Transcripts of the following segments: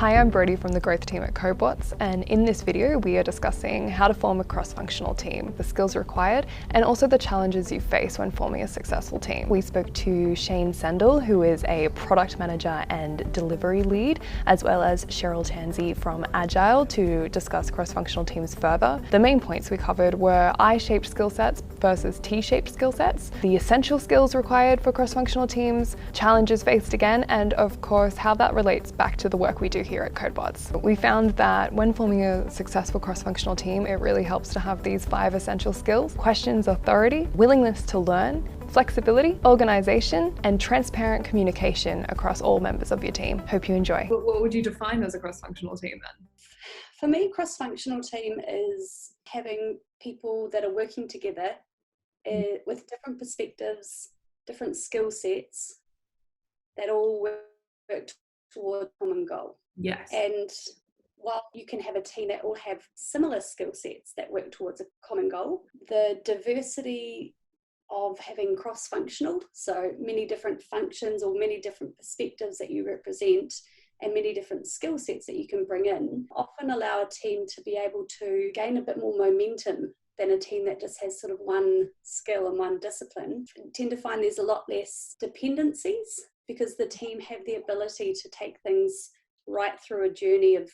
Hi, I'm Brodie from the growth team at Codebots, and in this video we are discussing how to form a cross-functional team, the skills required, and also the challenges you face when forming a successful team. We spoke to Shane Sendall, who is a product manager and delivery lead, as well as Cheryl Tansey from Agile to discuss cross-functional teams further. The main points we covered were I-shaped skill sets versus T-shaped skill sets, the essential skills required for cross-functional teams, challenges faced again, and of course how that relates back to the work we do here at Codebots. We found that when forming a successful cross-functional team, it really helps to have these 5 essential skills: questions authority, willingness to learn, flexibility, organisation, and transparent communication across all members of your team. Hope you enjoy. What would you define as a cross-functional team then? For me, cross-functional team is having people that are working together with different perspectives, different skill sets that all work toward a common goal. Yes. And while you can have a team that all have similar skill sets that work towards a common goal, the diversity of having cross-functional, so many different functions or many different perspectives that you represent and many different skill sets that you can bring in, often allow a team to be able to gain a bit more momentum than a team that just has sort of one skill and one discipline. I tend to find there's a lot less dependencies because the team have the ability to take things right through a journey of,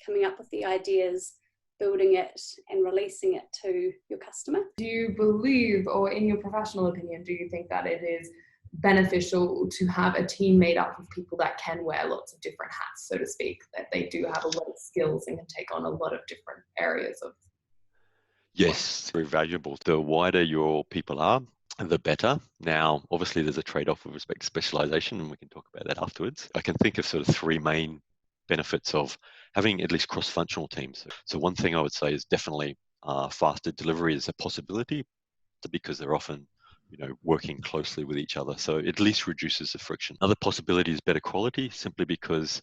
coming up with the ideas, building it and releasing it to your customer. Do you believe, or in your professional opinion, do you think that it is beneficial to have a team made up of people that can wear lots of different hats, so to speak, that they do have a lot of skills and can take on a lot of different areas of? Yes, very valuable. The wider your people are, the better. Now, obviously, there's a trade-off with respect to specialization, and we can talk about that afterwards. I can think of sort of 3 main benefits of having at least cross-functional teams. So one thing I would say is definitely faster delivery is a possibility because they're often working closely with each other. So it at least reduces the friction. Another possibility is better quality, simply because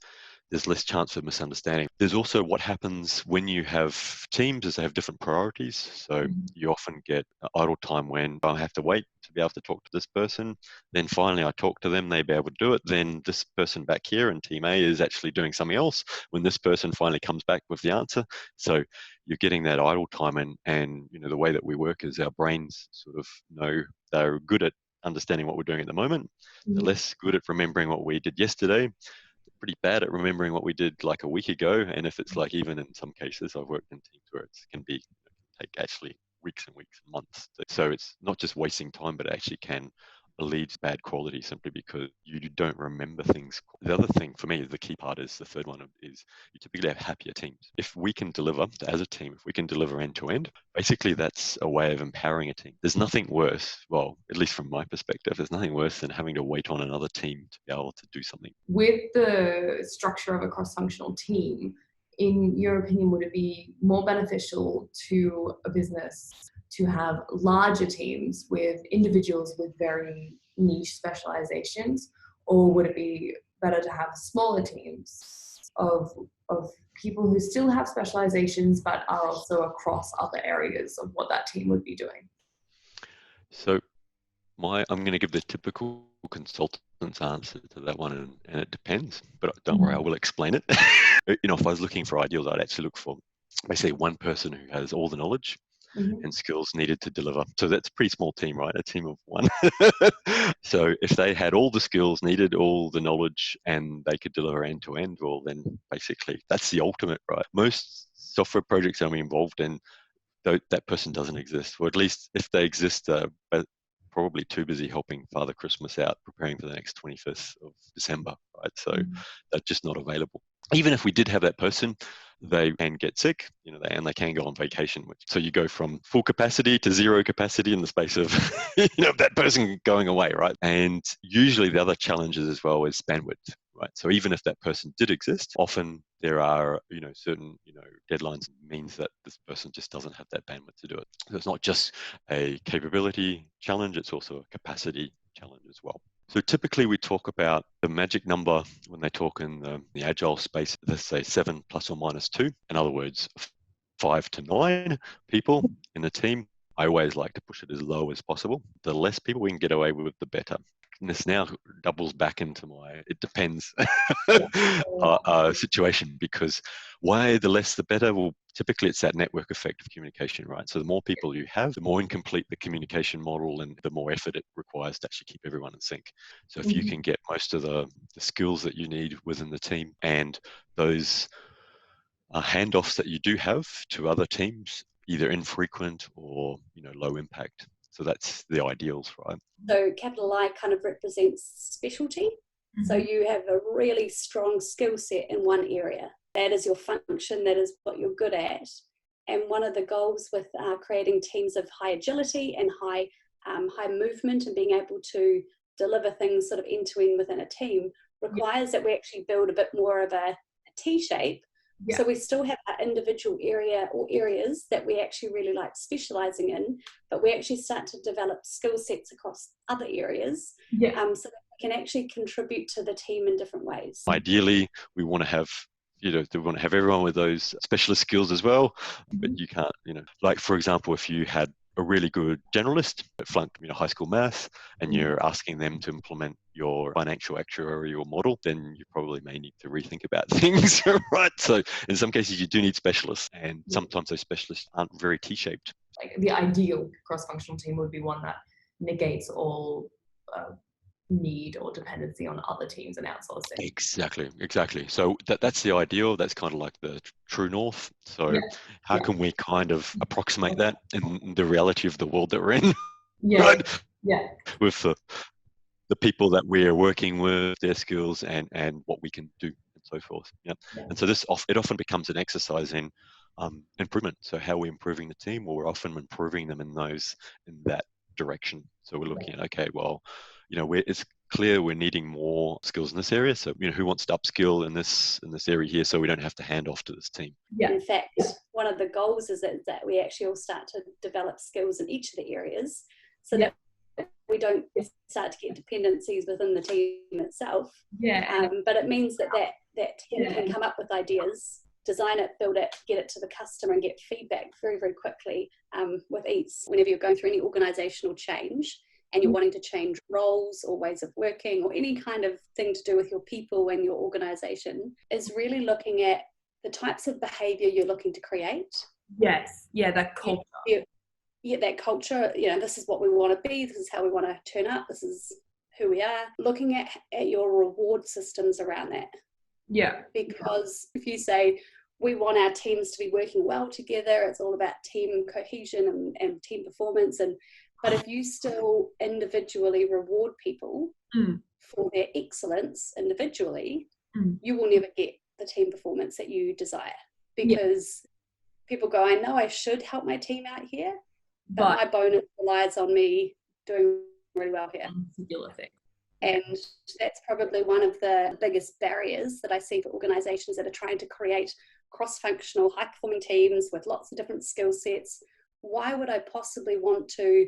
there's less chance of misunderstanding. There's also what happens when you have teams is they have different priorities. So you often get idle time when I have to wait to be able to talk to this person. Then finally I talk to them, they be able to do it. Then this person back here in team A is actually doing something else when this person finally comes back with the answer. So you're getting that idle time, and the way that we work is our brains sort of know they're good at understanding what we're doing at the moment. They're less good at remembering what we did yesterday. Pretty bad at remembering what we did like a week ago, and if it's like, even in some cases I've worked in teams where it can take actually weeks and weeks and months. So it's not just wasting time, but it actually can lead to bad quality simply because you don't remember things. The other thing for me, the key part is the third one, is you typically have happier teams. If we can deliver as a team, if we can deliver end to end, basically that's a way of empowering a team. There's nothing worse, well, at least from my perspective, there's nothing worse than having to wait on another team to be able to do something. With the structure of a cross-functional team, in your opinion, would it be more beneficial to a business to have larger teams with individuals with very niche specializations, or would it be better to have smaller teams of people who still have specializations but are also across other areas of what that team would be doing? So I'm going to give the typical consultant's answer to that one, and it depends, but don't worry, I will explain it. If I was looking for ideals, I'd actually look for basically one person who has all the knowledge and skills needed to deliver. So that's a pretty small team, right? A team of 1. So if they had all the skills needed, all the knowledge, and they could deliver end to end, well, then basically that's the ultimate, right? Most software projects I'm involved in, that person doesn't exist, or at least if they exist, but probably too busy helping Father Christmas out, preparing for the next 25th of December, right? So they're just not available. Even if we did have that person, they can get sick, and they can go on vacation. So you go from full capacity to 0 capacity in the space of, that person going away, right? And usually the other challenges as well is bandwidth, right? So even if that person did exist, often there are, certain, deadlines means that this person just doesn't have that bandwidth to do it. So it's not just a capability challenge, it's also a capacity challenge as well. So typically we talk about the magic number when they talk in the agile space, let's say 7 plus or minus 2. In other words, 5 to 9 people in the team. I always like to push it as low as possible. The less people we can get away with, the better. this now doubles back into my it depends situation, because why the less the better? Well, typically it's that network effect of communication, right? So the more people you have, the more incomplete the communication model and the more effort it requires to actually keep everyone in sync. So if you can get most of the skills that you need within the team, and those handoffs that you do have to other teams, either infrequent or low impact. So that's the ideals, right? So capital I kind of represents specialty. So you have a really strong skill set in one area. That is your function, that is what you're good at. And one of the goals with creating teams of high agility and high movement and being able to deliver things sort of end to end within a team requires that we actually build a bit more of a T-shape. Yeah. So we still have our individual area or areas that we actually really like specializing in, but we actually start to develop skill sets across other areas, so that we can actually contribute to the team in different ways. Ideally, we want to have everyone with those specialist skills as well, but you can't, like for example, if you had a really good generalist that flunked high school math and you're asking them to implement your financial actuarial model, then you probably may need to rethink about things, right? So in some cases you do need specialists, and sometimes those specialists aren't very T-shaped. Like the ideal cross-functional team would be one that negates all need or dependency on other teams and outsourcing. Exactly. So that's the ideal. That's kind of like the true north. So how can we kind of approximate that in the reality of the world that we're in? Right? With the people that we're working with, their skills and what we can do and so forth. And so it often becomes an exercise in improvement. So how are we improving the team? Well, we're often improving them in that direction. So we're looking at, okay, well, it's clear we're needing more skills in this area. So, who wants to upskill in this area here, so we don't have to hand off to this team. In fact, one of the goals is that we actually all start to develop skills in each of the areas, so that we don't start to get dependencies within the team itself. But it means that team can come up with ideas, design it, build it, get it to the customer and get feedback very, very quickly with ease. Whenever you're going through any organizational change and you're wanting to change roles or ways of working or any kind of thing to do with your people and your organization, is really looking at the types of behavior you're looking to create. That culture. That culture, this is what we want to be, this is how we want to turn up, this is who we are. Looking at your reward systems around that. Because if you say, we want our teams to be working well together, it's all about team cohesion and team performance, but if you still individually reward people for their excellence individually, you will never get the team performance that you desire, because people go, I know I should help my team out here, but my bonus relies on me doing really well here. And that's probably one of the biggest barriers that I see for organizations that are trying to create cross-functional, high-performing teams with lots of different skill sets. Why would I possibly want to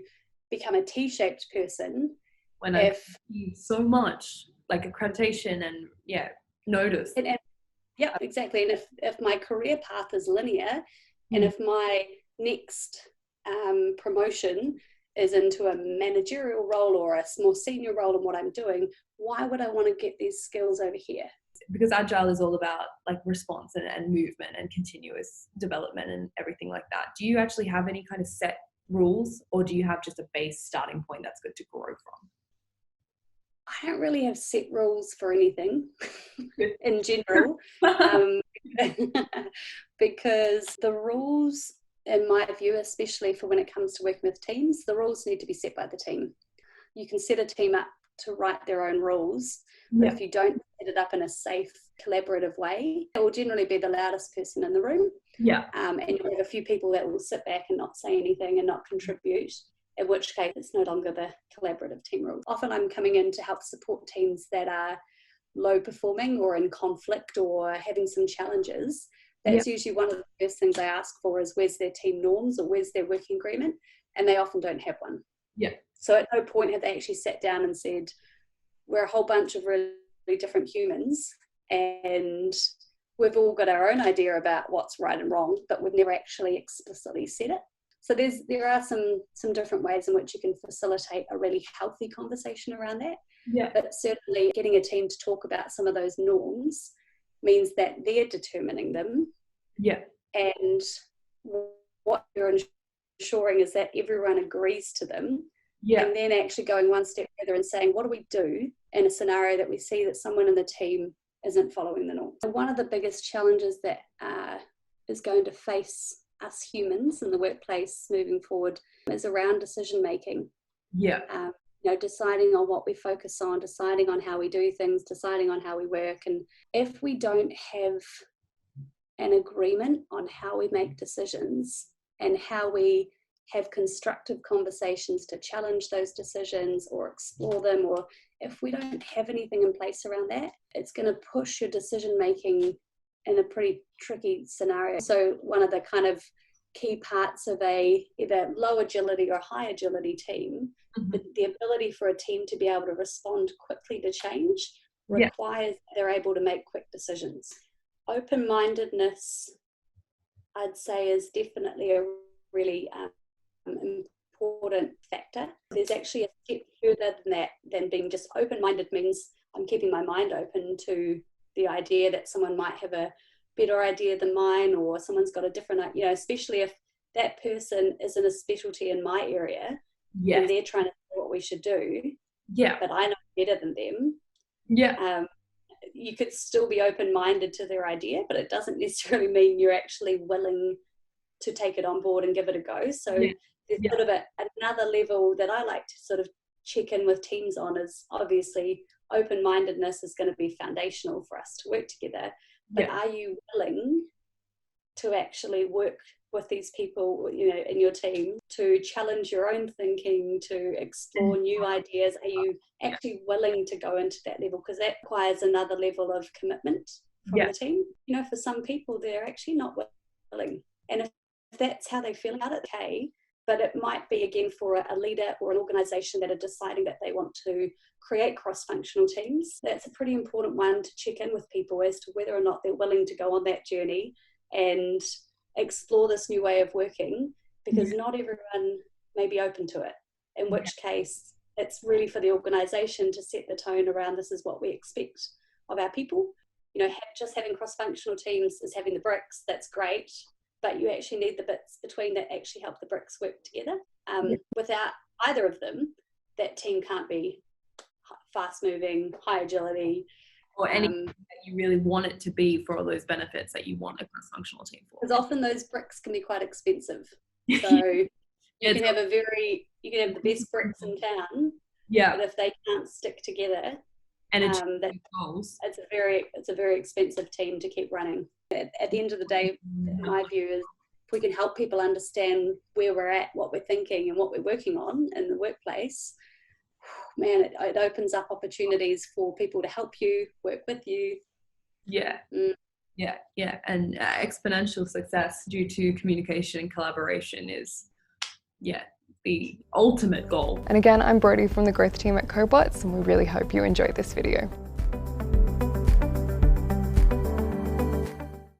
become a T-shaped person when I see so much like accreditation and notice? Exactly. And if my career path is linear, and if my next promotion is into a managerial role or a more senior role in what I'm doing, why would I want to get these skills over here? Because Agile is all about like response and movement and continuous development and everything like that. Do you actually have any kind of set rules, or do you have just a base starting point that's good to grow from? I don't really have set rules for anything in general, because the rules, in my view, especially for when it comes to working with teams, the rules need to be set by the team. You can set a team up to write their own rules, but if you don't set it up in a safe, collaborative way, it will generally be the loudest person in the room. And you'll have a few people that will sit back and not say anything and not contribute, in which case it's no longer the collaborative team rules. Often I'm coming in to help support teams that are low performing or in conflict or having some challenges. That's usually one of the first things I ask for, is where's their team norms or where's their working agreement, and they often don't have one. So at no point have they actually sat down and said, we're a whole bunch of really different humans and we've all got our own idea about what's right and wrong, but we've never actually explicitly said it. So there are some different ways in which you can facilitate a really healthy conversation around that. Yeah. But certainly getting a team to talk about some of those norms means that they're determining them. Yeah. And what you're ensuring is that everyone agrees to them. Yeah. And then actually going one step further and saying, what do we do in a scenario that we see that someone in the team isn't following the norm? One of the biggest challenges that is going to face us humans in the workplace moving forward is around decision making. Yeah. Deciding on what we focus on, deciding on how we do things, deciding on how we work. And if we don't have an agreement on how we make decisions and how we have constructive conversations to challenge those decisions or explore them, or if we don't have anything in place around that, it's going to push your decision making in a pretty tricky scenario. So one of the kind of key parts of a either low agility or high agility team, the ability for a team to be able to respond quickly to change requires that they're able to make quick decisions. Open-mindedness, I'd say, is definitely a really important factor. There's actually a step further than that, than being just open-minded means I'm keeping my mind open to the idea that someone might have a better idea than mine, or someone's got a different, especially if that person is in a specialty in my area and they're trying to know what we should do, but I know better than them. You could still be open-minded to their idea, but it doesn't necessarily mean you're actually willing to take it on board and give it a go. So there's sort of another level that I like to sort of check in with teams on is obviously open-mindedness is going to be foundational for us to work together. But are you willing to actually work with these people, in your team, to challenge your own thinking, to explore new ideas? Are you actually willing to go into that level? Because that requires another level of commitment from the team. For some people, they're actually not willing. And if that's how they feel about it, okay. But it might be, again, for a leader or an organisation that are deciding that they want to create cross-functional teams. That's a pretty important one to check in with people as to whether or not they're willing to go on that journey and explore this new way of working, because not everyone may be open to it, in which case it's really for the organisation to set the tone around this is what we expect of our people. Just having cross-functional teams is having the bricks, that's great, but you actually need the bits between that actually help the bricks work together. Without either of them, that team can't be fast-moving, high agility, or anything that you really want it to be for all those benefits that you want a cross-functional team for. Because often those bricks can be quite expensive. So you can have the best bricks in town, but if they can't stick together, and goals, it's a very expensive team to keep running. At the end of the day, my view is if we can help people understand where we're at, what we're thinking, and what we're working on in the workplace, man, it opens up opportunities for people to help you, work with you. And exponential success due to communication and collaboration is the ultimate goal. And again, I'm Brodie from the growth team at Codebots, and we really hope you enjoyed this video.